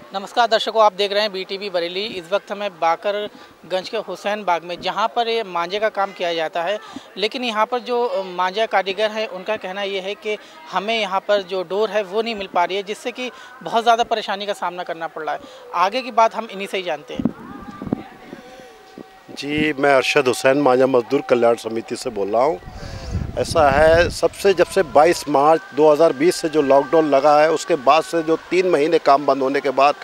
नमस्कार दर्शकों, आप देख रहे हैं बीटीवी बरेली। इस वक्त हमें बाकरगंज के हुसैन बाग में, जहां पर ये मांझे का काम किया जाता है, लेकिन यहां पर जो मांझा कारीगर हैं उनका कहना ये है कि हमें यहां पर जो डोर है वो नहीं मिल पा रही है, जिससे कि बहुत ज़्यादा परेशानी का सामना करना पड़ रहा है। आगे की बात हम इन्हीं से ही जानते हैं। जी, मैं अरशद हुसैन मांझा मजदूर कल्याण समिति से बोल रहा हूँ। ऐसा है, जब से 22 मार्च 2020 से जो लॉकडाउन लगा है, उसके बाद से जो 3 महीने काम बंद होने के बाद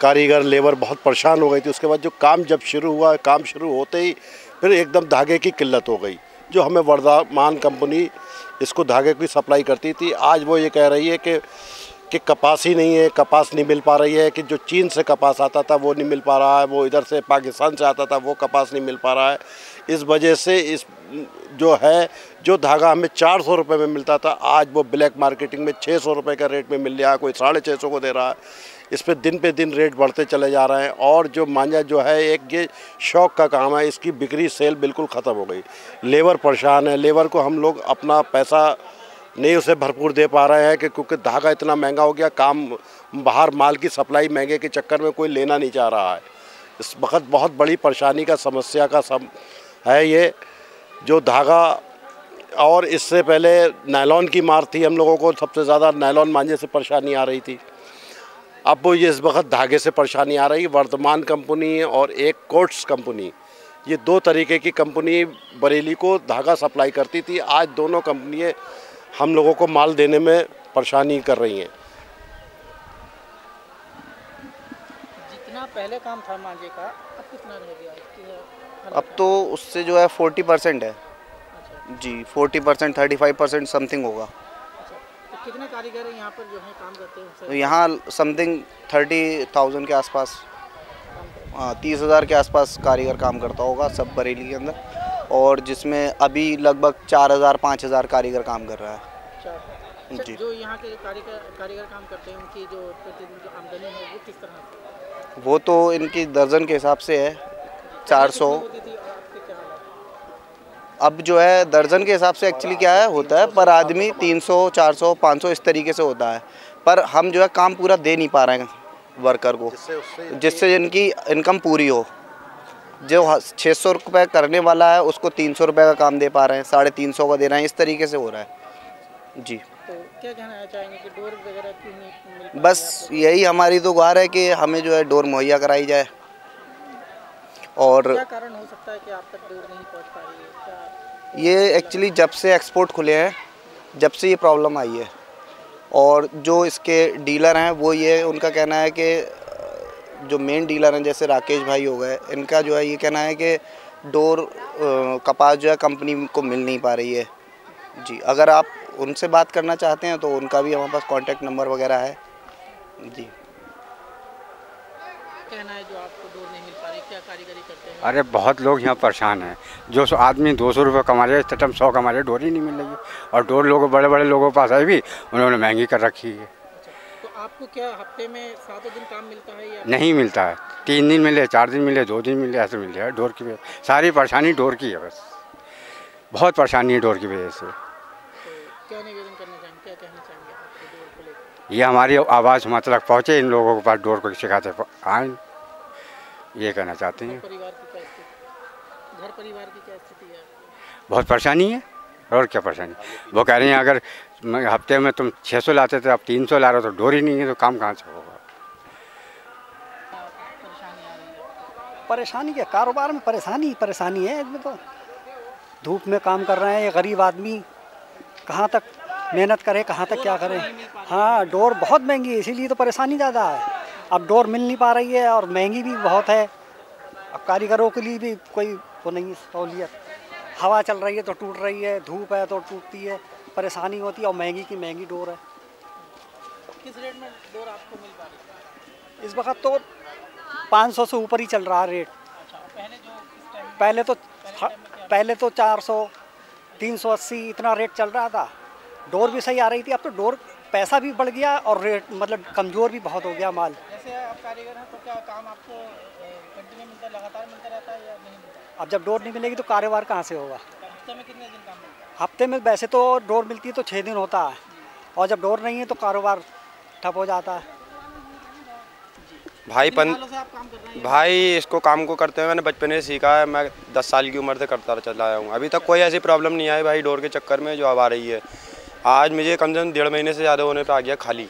कारीगर लेबर बहुत परेशान हो गई थी। उसके बाद जो काम जब शुरू हुआ, काम शुरू होते ही फिर एकदम धागे की किल्लत हो गई। जो हमें वर्धमान कंपनी इसको धागे की सप्लाई करती थी, आज वो ये कह रही है कि कपास ही नहीं है, कपास नहीं मिल पा रही है, कि जो चीन से कपास आता था वो नहीं मिल पा रहा है, वो इधर से पाकिस्तान से आता था वो कपास नहीं मिल पा रहा है। इस वजह से जो धागा हमें 400 रुपये में मिलता था, आज वो ब्लैक मार्केटिंग में 600 रुपये का रेट में मिल रहा है, कोई 650 को दे रहा है। इस पे दिन रेट बढ़ते चले जा रहे हैं। और जो मांझा जो है, एक ये शौक का काम है, इसकी बिक्री सेल बिल्कुल ख़त्म हो गई। लेबर परेशान है, लेबर को हम लोग अपना पैसा नहीं उसे भरपूर दे पा रहे हैं कि क्योंकि धागा इतना महंगा हो गया। काम बाहर माल की सप्लाई महंगे के चक्कर में कोई लेना नहीं चाह रहा है। इस वक्त बहुत बड़ी परेशानी का समस्या का है ये जो धागा। और इससे पहले नायलॉन की मार थी, हम लोगों को सबसे ज़्यादा नायलॉन मांझे से परेशानी आ रही थी। अब वो ये इस वक्त धागे से परेशानी आ रही है। वर्धमान कंपनी और एक कोट्स कंपनी, ये 2 तरीके की कंपनी बरेली को धागा सप्लाई करती थी। आज दोनों कंपनियाँ हम लोगों को माल देने में परेशानी कर रही हैं। जितना पहले काम था मांझे का, अब कितना रह गया? अब तो उससे जो है 40% है। अच्छा। जी, 40% 35% समथिंग होगा। अच्छा, तो कितने कारीगर हैं यहाँ पर जो है काम करते हैं? तो यहाँ समथिंग 30,000 के आसपास, हाँ 30,000 के आसपास कारीगर काम करता होगा सब बरेली के अंदर। और जिसमें अभी लगभग 4,000-5,000 कारीगर काम कर रहा है। अच्छा, जी, जो यहाँ के कारीगर काम करते हैं, उनकी जो प्रतिदिन जो आमदनी है वो किस तरह से? वो तो इनकी दर्जन के हिसाब से है। 400 होती थी और आपके क्या हालात? अब जो है दर्जन के हिसाब से एक्चुअली क्या है होता है, पर आदमी 300, 400, 500 इस तरीके से होता है। पर हम जो है काम पूरा दे नहीं पा रहे हैं वर्कर को, जिससे इनकी इनकम पूरी हो। जो 600 रुपये करने वाला है उसको 300 रुपये का काम दे पा रहे हैं, 350 का दे रहे हैं, इस तरीके से हो रहा है। जी, तो क्या कहना चाहेंगे कि डोर वगैरह क्यों नहीं मिल पा बस यही हमारी तो गुहार है कि हमें जो है डोर मुहैया कराई जाए। और क्या कारण हो सकता है कि आप तक डोर नहीं पहुंच पा रही है? क्या ये एक्चुअली जब से एक्सपोर्ट खुले हैं, जब से ये प्रॉब्लम आई है। और जो इसके डीलर हैं वो ये उनका कहना है कि जो मेन डीलर हैं जैसे राकेश भाई हो गए, इनका जो है ये कहना है कि डोर कपास जो है कंपनी को मिल नहीं पा रही है। जी, अगर आप उनसे बात करना चाहते हैं तो उनका भी हमारे पास कांटेक्ट नंबर वगैरह है। जी, कहना है जो आपको डोर नहीं मिल पा रही, क्या कारीगरी करते हैं? अरे बहुत लोग यहाँ परेशान हैं। जो आदमी 200 रुपये कमा रहे, इस टाइम 100 कमा रहे, डोर ही नहीं मिल रही है। और डोर लोगों बड़े बड़े लोगों के पास आई भी, उन्होंने महंगी कर रखी है। अच्छा, तो आपको क्या हफ्ते में 7 दिन काम मिलता है या नहीं मिलता है। 3 दिन मिले, 4 दिन मिले, 2 दिन मिले, ऐसे मिल जाए। डोर की वजह सारी परेशानी डोर की है, बस बहुत परेशानी है डोर की वजह से। तो क्या निवेदन करना चाहेंगे, क्या कहना चाहेंगे आपके डोर को लेकर? ये हमारी आवाज़ हमारे तक पहुँचे, इन लोगों के पास डोर को सिखाते आए, ये कहना चाहते हैं। परिवार की क्या स्थिति, घर परिवार की क्या स्थिति है? बहुत परेशानी है। और क्या परेशानी, वो कह रही हैं अगर हफ्ते में तुम 600 लाते थे, अब 300 ला रहे हो, तो डोर ही नहीं है, तो काम कहाँ से होगा? परेशानी आ रही है? परेशानी क्या, कारोबार में परेशानी है। इसमें तो धूप में काम कर रहे हैं, ये गरीब आदमी कहाँ तक मेहनत करे, कहाँ तक क्या करे। हाँ, डोर बहुत महंगी है, इसीलिए तो परेशानी ज़्यादा है। अब डोर मिल नहीं पा रही है और महंगी भी बहुत है। अब कारीगरों के लिए भी कोई वो नहीं है सहूलियत। हवा चल रही है तो टूट रही है, धूप है तो टूटती है, परेशानी होती है। और महंगी की महंगी डोर है। किस रेट में डोर आपको मिल पा रही है? इस वक्त तो 500 से ऊपर ही चल रहा है रेट। अच्छा, पहले जो इस टाइम पहले तो 400, 380 इतना रेट चल रहा था। डोर भी सही आ रही थी। अब तो डोर पैसा भी बढ़ गया और रेट मतलब कमज़ोर भी बहुत हो गया माल। जैसे आप कारीगर हैं तो क्या काम आपको कंटिन्यू मिलता है, लगातार मिलता रहता है या नहीं मिलता? अब जब डोर नहीं मिलेगी तो कारोबार कहाँ से होगा? हफ्ते में कितने दिन काम मिलता है? हफ्ते में वैसे तो डोर मिलती है तो 6 दिन होता है, और जब डोर नहीं है तो कारोबार ठप हो जाता है। भाई सालों से आप काम कर रहे हैं? भाई इसको काम को करते हुए मैंने बचपन से सीखा है। मैं 10 साल की उम्र से करता चला आया हूँ। अभी तक कोई ऐसी प्रॉब्लम नहीं आई भाई डोर के चक्कर में जो अब आ रही है। आज मुझे कम से कम 1.5 महीने से ज़्यादा होने पे आ गया खाली।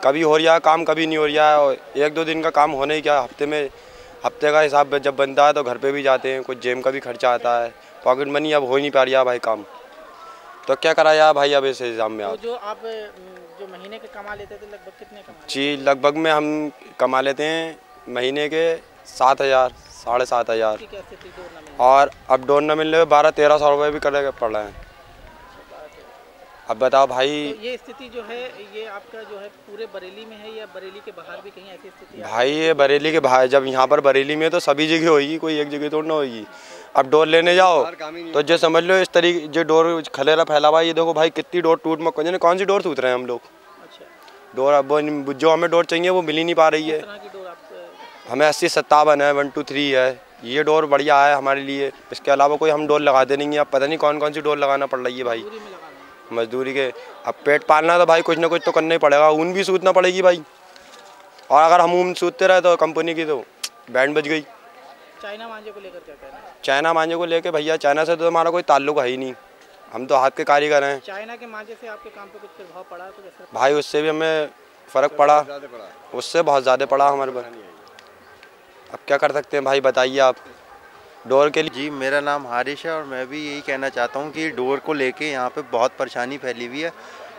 कभी हो रहा है काम, कभी नहीं हो रहा है। और 1-2 दिन का काम होने ही क्या, हफ्ते का हिसाब जब बनता है तो घर पे भी जाते हैं, कुछ जेम का भी खर्चा आता है, पॉकेट मनी अब हो ही नहीं पा रहा भाई काम। तो क्या करा यार भाई अब इस एग्ज़ाम में। तो आप जो आप जो महीने के कमा लेते थे लगभग कितने कमा? जी लगभग में हम कमा लेते हैं महीने के 7,000 7,500। की क्या स्थिति डोर ना मिलने? और अब डोर न मिलने में 1200-1300 रुपये भी करने पड़ रहे हैं। अब बताओ भाई। तो ये स्थिति जो है ये आपका जो है पूरे बरेली में है या बरेली के बाहर भी कहीं ऐसी स्थिति है? भाई ये बरेली के बाहर, जब यहाँ पर बरेली में तो सभी जगह होगी, कोई एक जगह थोड़ी ना होगी। अब डोर लेने जाओ तो जो समझ लो इस तरीके जो डोर खलेरा फैला हुआ है, ये देखो भाई कितनी डोर टूट मक, कौन सी डोर टूट रहे हैं हम लोग। अच्छा, डोर अब जो हमें डोर चाहिए वो मिल ही नहीं पा रही है। किस तरह की डोर आप? हमें 80-57 है, 1 2 3 है, ये डोर बढ़िया है हमारे लिए। इसके अलावा कोई हम डोर लगाते नहीं है। अब पता नहीं कौन कौन सी डोर लगाना पड़ रही है भाई पूरी में लगाना है। मजदूरी के। अब पेट पालना तो भाई कुछ ना कुछ तो करना ही पड़ेगा, ऊन भी सूतना पड़ेगी भाई। और अगर हम ऊन सूतते रहे तो कंपनी की तो बैंड बज गई। चाइना मांझे को लेकर क्या कहना है? चाइना मांझे को लेके भैया चाइना से तो हमारा कोई ताल्लुक है ही नहीं, हम तो हाथ के कारीगर हैं। चाइना के मांझे से आपके काम पे कुछ प्रभाव पड़ा है? कुछ असर? भाई उससे भी हमें फ़र्क पड़ा, उससे बहुत ज़्यादा पड़ा हमारे पर। अब क्या कर सकते हैं भाई बताइए आप डोर के लिए। जी मेरा नाम हारिश है और मैं भी यही कहना चाहता हूँ कि डोर को लेके यहाँ पे बहुत परेशानी फैली हुई है।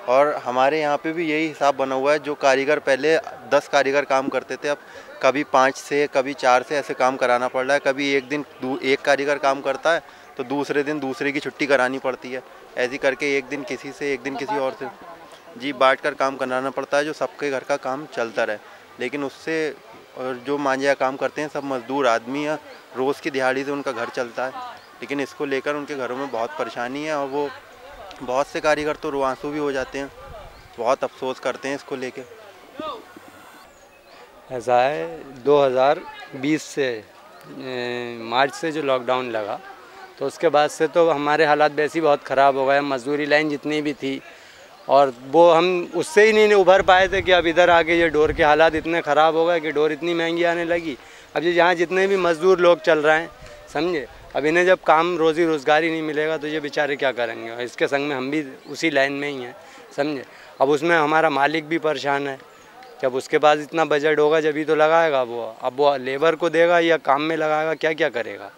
और हमारे यहाँ पे भी यही हिसाब बना हुआ है, जो कारीगर पहले 10 कारीगर काम करते थे, अब कभी 5 से कभी 4 से ऐसे काम कराना पड़ रहा है। कभी एक दिन एक कारीगर काम करता है तो दूसरे दिन दूसरे की छुट्टी करानी पड़ती है। ऐसी करके एक दिन किसी से एक दिन किसी और से जी बांट कर काम कराना पड़ता है, जो सबके घर का काम चलता रहे। लेकिन उससे और जो मांझिया काम करते हैं सब मजदूर आदमी है, रोज़ की दिहाड़ी से उनका घर चलता है। लेकिन इसको लेकर उनके घरों में बहुत परेशानी है और वो बहुत से कारीगर तो रुआंसू भी हो जाते हैं, बहुत अफसोस करते हैं इसको लेके। ऐसा है 2020 से मार्च से जो लॉकडाउन लगा तो उसके बाद से तो हमारे हालात वैसे ही बहुत ख़राब हो गए। मजदूरी लाइन जितनी भी थी और वो हम उससे ही नहीं उभर पाए थे कि अब इधर आके ये डोर के हालात इतने ख़राब हो गए कि डोर इतनी महंगी आने लगी। अब ये यहाँ जितने भी मज़दूर लोग चल रहे हैं समझे, अब इन्हें जब काम रोज़ी रोज़गार ही नहीं मिलेगा तो ये बेचारे क्या करेंगे। और इसके संग में हम भी उसी लाइन में ही हैं समझे। अब उसमें हमारा मालिक भी परेशान है, जब उसके पास इतना बजट होगा जब ही तो लगाएगा वो। अब वो लेबर को देगा या काम में लगाएगा, क्या क्या करेगा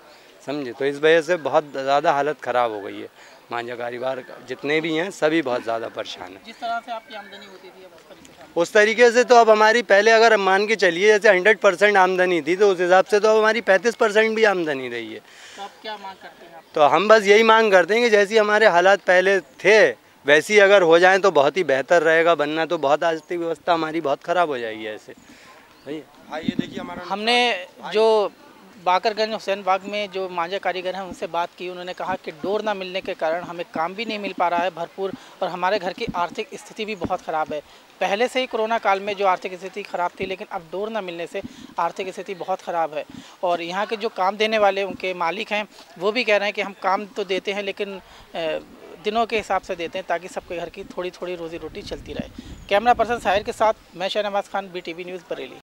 समझे। तो इस वजह से बहुत ज़्यादा हालत ख़राब हो गई है। मांझा कारीगर जितने भी हैं सभी बहुत ज़्यादा परेशान हैं। जिस तरह से आपकी आमदनी होती थी उस तरीके से तो अब हमारी पहले अगर मान के चलिए जैसे 100% आमदनी थी तो उस हिसाब से तो अब हमारी 35% भी आमदनी रही है। तो आप क्या मांग करते हैं? तो हम बस यही मांग करते हैं कि जैसी हमारे हालात पहले थे वैसी अगर हो जाएं तो बहुत ही बेहतर रहेगा, वरना तो बहुत आर्थिक व्यवस्था हमारी बहुत ख़राब हो जाएगी ऐसे। हाँ ये देखिए हमारा हमने जो बाकरगंज हुसैन बाग में जो मांझा कारीगर हैं उनसे बात की। उन्होंने कहा कि डोर ना मिलने के कारण हमें काम भी नहीं मिल पा रहा है भरपूर और हमारे घर की आर्थिक स्थिति भी बहुत ख़राब है। पहले से ही कोरोना काल में जो आर्थिक स्थिति ख़राब थी, लेकिन अब डोर ना मिलने से आर्थिक स्थिति बहुत ख़राब है। और यहाँ के जो काम देने वाले उनके मालिक हैं वो भी कह रहे हैं कि हम काम तो देते हैं लेकिन दिनों के हिसाब से देते हैं ताकि सबके घर की थोड़ी थोड़ी रोज़ी रोटी चलती रहे। कैमरा पर्सन साहिर के साथ मैं शहनवाज खान, BTV न्यूज़ बरेली।